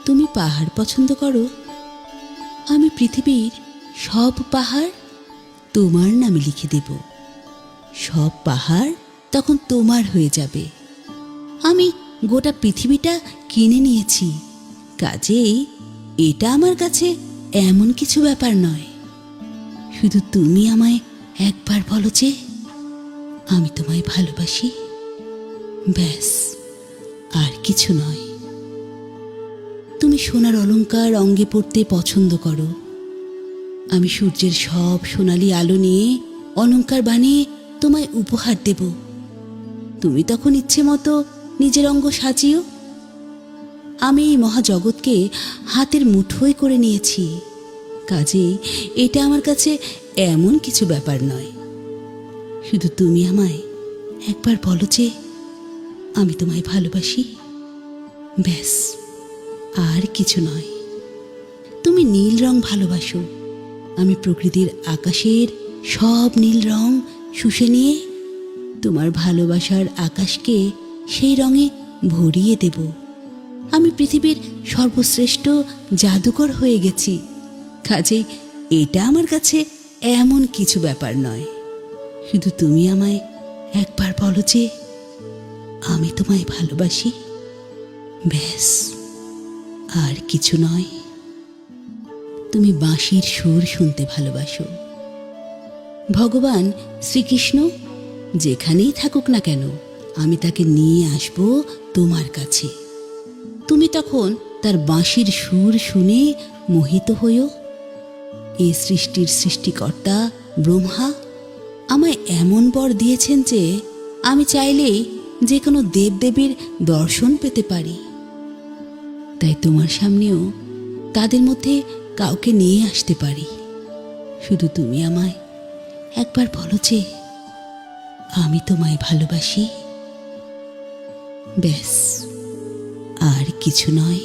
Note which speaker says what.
Speaker 1: তুমি পাহাড় পছন্দ করো, আমি পৃথিবীর সব পাহাড় তোমার নামে লিখে দেব। সব পাহাড় তখন তোমার হয়ে যাবে। আমি গোটা পৃথিবীটা কিনে নিয়েছি, কাজেই এটা আমার কাছে এমন কিছু ব্যাপার নয়। শুধু তুমি আমায় একবার বলো যে আমি তোমায় ভালোবাসি, ব্যাস, আর কিছু নয়। তুমি সোনার অলংকার অঙ্গে পরতে পছন্দ করো, আমি সূর্যের সব সোনালি আলো নিয়ে অলংকার বানিয়ে তোমায় উপহার দেব। তুমি তখন ইচ্ছে মতো নিজের অঙ্গ সাজিও। আমি এই মহাজগৎকে হাতের মুঠোয় করে নিয়েছি, কাজেই এটা আমার কাছে এমন কিছু ব্যাপার নয়। শুধু তুমি আমায় একবার বলো যে আমি তোমায় ভালোবাসি, ব্যাস, আর কিছু নয়। তুমি নীল রং ভালোবাসো, আমি প্রকৃতির আকাশের সব নীল রং শুষে নিয়ে তোমার ভালোবাসার আকাশকে সেই রঙে ভরিয়ে দেব। আমি পৃথিবীর সর্বশ্রেষ্ঠ জাদুকর হয়ে গেছি, কাজেই এটা আমার কাছে এমন কিছু ব্যাপার নয়। শুধু তুমি আমায় একবার বলো যে আমি তোমায় ভালোবাসি, ব্যাস, আর কিছু নয়। তুমি বাঁশির সুর শুনতে ভালোবাসো। ভগবান শ্রীকৃষ্ণ যেখানেই থাকুক না কেন, আমি তাকে নিয়ে আসব তোমার কাছে। তুমি তখন তার বাঁশির সুর শুনে মোহিত হইও। এই সৃষ্টির সৃষ্টিকর্তা ব্রহ্মা আমায় এমন বর দিয়েছেন যে আমি চাইলেই যে কোনো দেবদেবীর দর্শন পেতে পারি। তাই তোমার সামনেও তাদের মধ্যে কাউকে নিয়ে আসতে পারি। শুধু তুমি আমায় একবার বলো যে আমি তোমায় ভালোবাসি, ব্যাস, আর কিছু নয়।